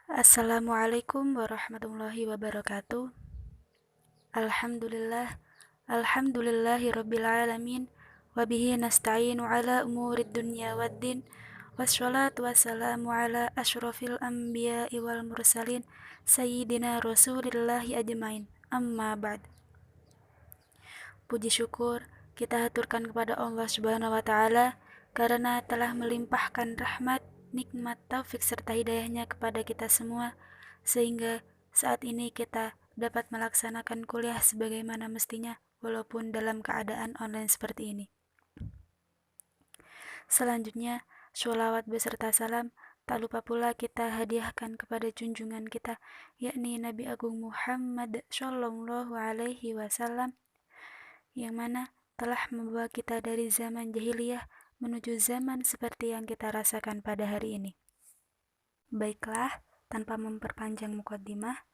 Assalamualaikum warahmatullahi wabarakatuh. Alhamdulillah, alhamdulillahi rabbil alamin, wabihi nasta'inu ala umurid dunya waddin, wassalatu wassalamu ala ashrafil anbiya'i wal mursalin, sayyidina rasulillahi ajmain, amma ba'd. Puji syukur kita haturkan kepada Allah Subhanahu wa Ta'ala karena telah melimpahkan rahmat, nikmat, taufik serta hidayahnya kepada kita semua, sehingga saat ini kita dapat melaksanakan kuliah sebagaimana mestinya, walaupun dalam keadaan online seperti ini. Selanjutnya, sholawat beserta salam tak lupa pula kita hadiahkan kepada junjungan kita, yakni Nabi Agung Muhammad Shallallahu Alaihi Wasallam, yang mana telah membawa kita dari zaman jahiliyah menuju zaman seperti yang kita rasakan pada hari ini. Baiklah, tanpa memperpanjang mukaddimah,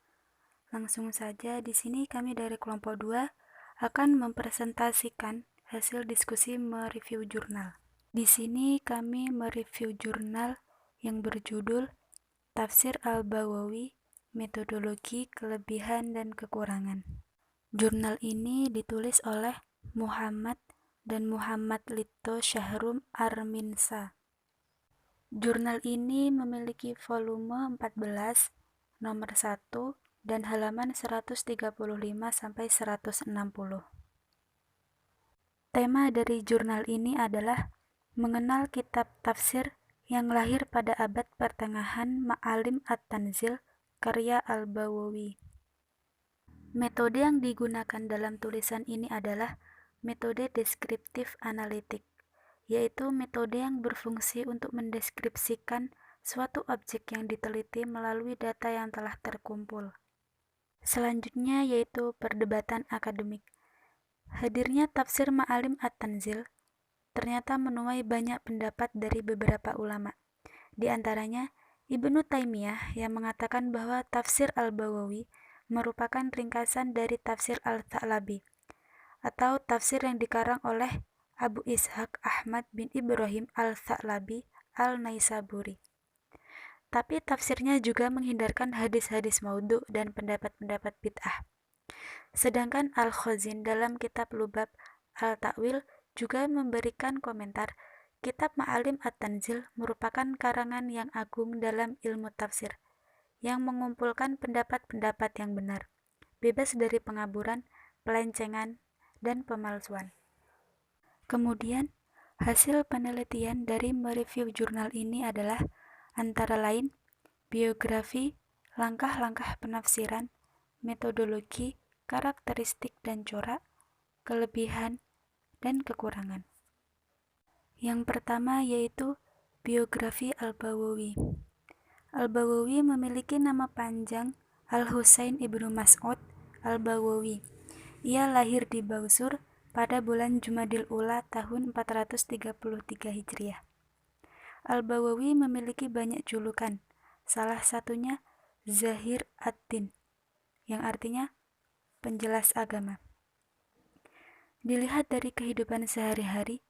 langsung saja di sini kami dari kelompok 2 akan mempresentasikan hasil diskusi mereview jurnal. Di sini kami mereview jurnal yang berjudul Tafsir Al-Bawawi, Metodologi, Kelebihan dan Kekurangan. Jurnal ini ditulis oleh Muhammad dan Muhammad Lito Syahrum Arminsa. Jurnal ini memiliki volume 14, nomor 1, dan halaman 135-160. Tema dari jurnal ini adalah mengenal kitab tafsir yang lahir pada abad pertengahan Ma'alim At-Tanzil karya Al-Bawawi. Metode yang digunakan dalam tulisan ini adalah metode deskriptif analitik, yaitu metode yang berfungsi untuk mendeskripsikan suatu objek yang diteliti melalui data yang telah terkumpul. Selanjutnya yaitu perdebatan akademik. Hadirnya tafsir Ma'alim At-Tanzil ternyata menuai banyak pendapat dari beberapa ulama. Di antaranya Ibnu Taimiyah yang mengatakan bahwa tafsir Al-Bawawi merupakan ringkasan dari tafsir Al-Tha'labi, atau tafsir yang dikarang oleh Abu Ishaq Ahmad bin Ibrahim Al-Tha'labi Al-Naisaburi. Tapi tafsirnya juga menghindarkan hadis-hadis maudhu dan pendapat-pendapat bid'ah. Sedangkan Al-Khazin dalam kitab Lubab Al-Ta'wil juga memberikan komentar, kitab Ma'alim At-Tanzil merupakan karangan yang agung dalam ilmu tafsir, yang mengumpulkan pendapat-pendapat yang benar, bebas dari pengaburan, pelencengan, dan pemalsuan. Kemudian, hasil penelitian dari mereview jurnal ini adalah antara lain biografi, langkah-langkah penafsiran, metodologi, karakteristik dan corak, kelebihan, dan kekurangan. Yang pertama yaitu biografi Al-Bawawi. Al-Bawawi memiliki nama panjang Al-Husain Ibnu Mas'ud Al-Bawawi. Ia lahir di Bausur pada bulan Jumadil Ula tahun 433 Hijriah. Al-Bawawi memiliki banyak julukan, salah satunya Zahir ad-Din, yang artinya penjelas agama. Dilihat dari kehidupan sehari-hari,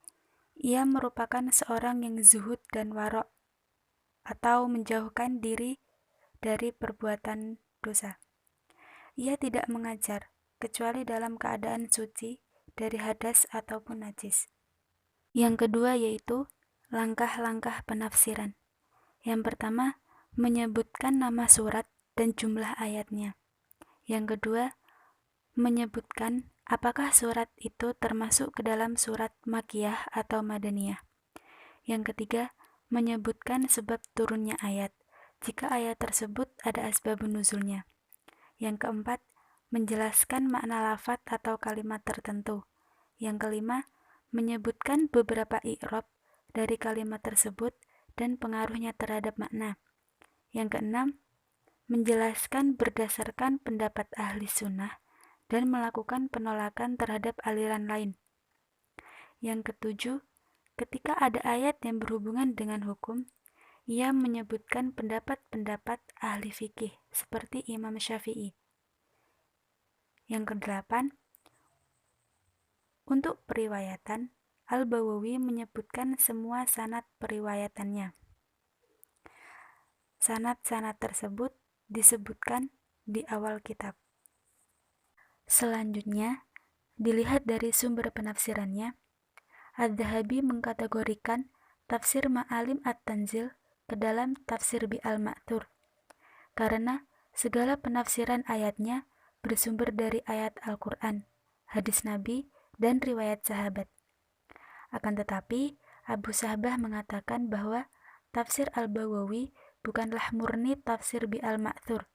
ia merupakan seorang yang zuhud dan warok, atau menjauhkan diri dari perbuatan dosa. Ia tidak mengajar, kecuali dalam keadaan suci dari hadas ataupun najis. Yang kedua yaitu langkah-langkah penafsiran. Yang pertama, menyebutkan nama surat dan jumlah ayatnya. Yang kedua, menyebutkan apakah surat itu termasuk ke dalam surat Makkiyah atau Madaniyah. Yang ketiga, menyebutkan sebab turunnya ayat, jika ayat tersebut ada asbabun nuzulnya. Yang keempat, menjelaskan makna lafaz atau kalimat tertentu. Yang kelima, menyebutkan beberapa i'rab dari kalimat tersebut dan pengaruhnya terhadap makna. Yang keenam, menjelaskan berdasarkan pendapat ahli sunnah dan melakukan penolakan terhadap aliran lain. Yang ketujuh, ketika ada ayat yang berhubungan dengan hukum, ia menyebutkan pendapat-pendapat ahli fikih seperti Imam Syafi'i. Yang kedelapan, untuk periwayatan, Al-Bawawi menyebutkan semua sanad periwayatannya. sanad-sanad tersebut disebutkan di awal kitab. Selanjutnya, dilihat dari sumber penafsirannya, Adz-Dzahabi mengkategorikan tafsir Ma'alim At-Tanzil ke dalam tafsir Bi'al-Ma'thur, karena segala penafsiran ayatnya bersumber dari ayat Al-Quran, hadis Nabi, dan riwayat sahabat. Akan tetapi, Abu Sahbah mengatakan bahwa tafsir Al-Bawawi bukanlah murni tafsir Bi'al-Ma'thur,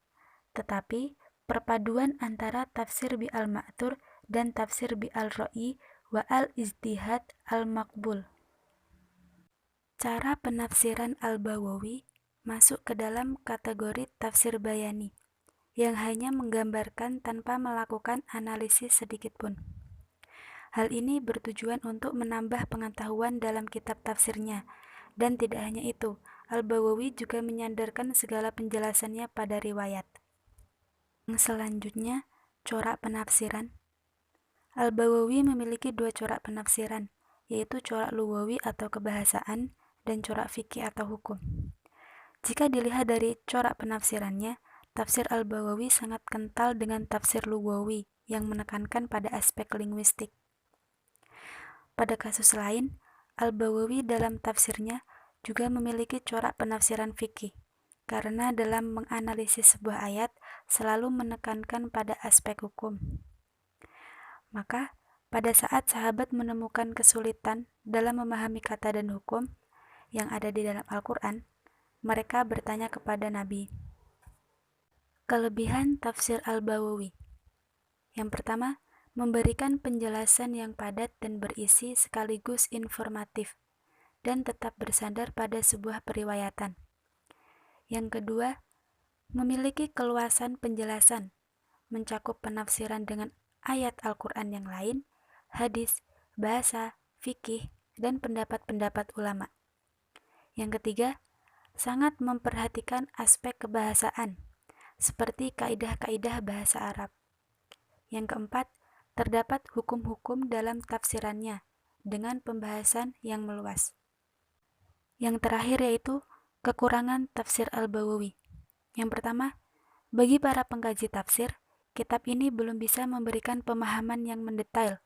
tetapi perpaduan antara tafsir Bi'al-Ma'thur dan tafsir Bi'al-Ra'i wa al-Ijtihad al-Maqbul. Cara penafsiran Al-Bawawi masuk ke dalam kategori tafsir bayani, yang hanya menggambarkan tanpa melakukan analisis sedikitpun. Hal ini bertujuan untuk menambah pengetahuan dalam kitab tafsirnya, dan tidak hanya itu, Al-Bawawi juga menyandarkan segala penjelasannya pada riwayat. Selanjutnya, corak penafsiran. Al-Bawawi memiliki dua corak penafsiran, yaitu corak lugawi atau kebahasaan dan corak fikih atau hukum. Jika dilihat dari corak penafsirannya, tafsir Al-Bawawi sangat kental dengan tafsir lugawi yang menekankan pada aspek linguistik. Pada kasus lain, Al-Bawawi dalam tafsirnya juga memiliki corak penafsiran fikih, karena dalam menganalisis sebuah ayat selalu menekankan pada aspek hukum. Maka, pada saat sahabat menemukan kesulitan dalam memahami kata dan hukum yang ada di dalam Al-Quran, mereka bertanya kepada Nabi. Kelebihan tafsir Al-Bawawi. Yang pertama, memberikan penjelasan yang padat dan berisi sekaligus informatif, dan tetap bersandar pada sebuah periwayatan. Yang kedua, memiliki keluasan penjelasan, mencakup penafsiran dengan ayat Al-Quran yang lain, hadis, bahasa, fikih, dan pendapat-pendapat ulama. Yang ketiga, sangat memperhatikan aspek kebahasaan, seperti kaidah-kaidah bahasa Arab. Yang keempat, terdapat hukum-hukum dalam tafsirannya, dengan pembahasan yang meluas. Yang terakhir yaitu kekurangan tafsir Al-Bawawi. Yang pertama, bagi para pengkaji tafsir, kitab ini belum bisa memberikan pemahaman yang mendetail,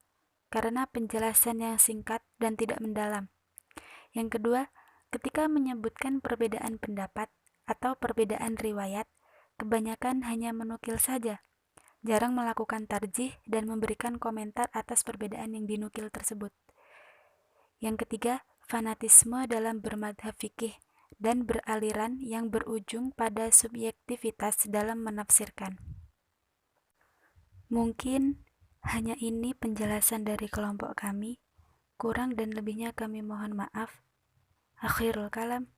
karena penjelasan yang singkat dan tidak mendalam. Yang kedua, ketika menyebutkan perbedaan pendapat atau perbedaan riwayat, kebanyakan hanya menukil saja, jarang melakukan tarjih dan memberikan komentar atas perbedaan yang dinukil tersebut. Yang ketiga, fanatisme dalam bermadhab fikih dan beraliran yang berujung pada subjektivitas dalam menafsirkan. Mungkin hanya ini penjelasan dari kelompok kami. Kurang dan lebihnya kami mohon maaf. Akhirul kalam,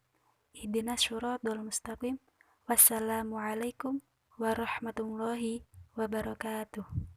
ihdinas syiratal mustaqim. Wassalamualaikum warahmatullahi wabarakatuh.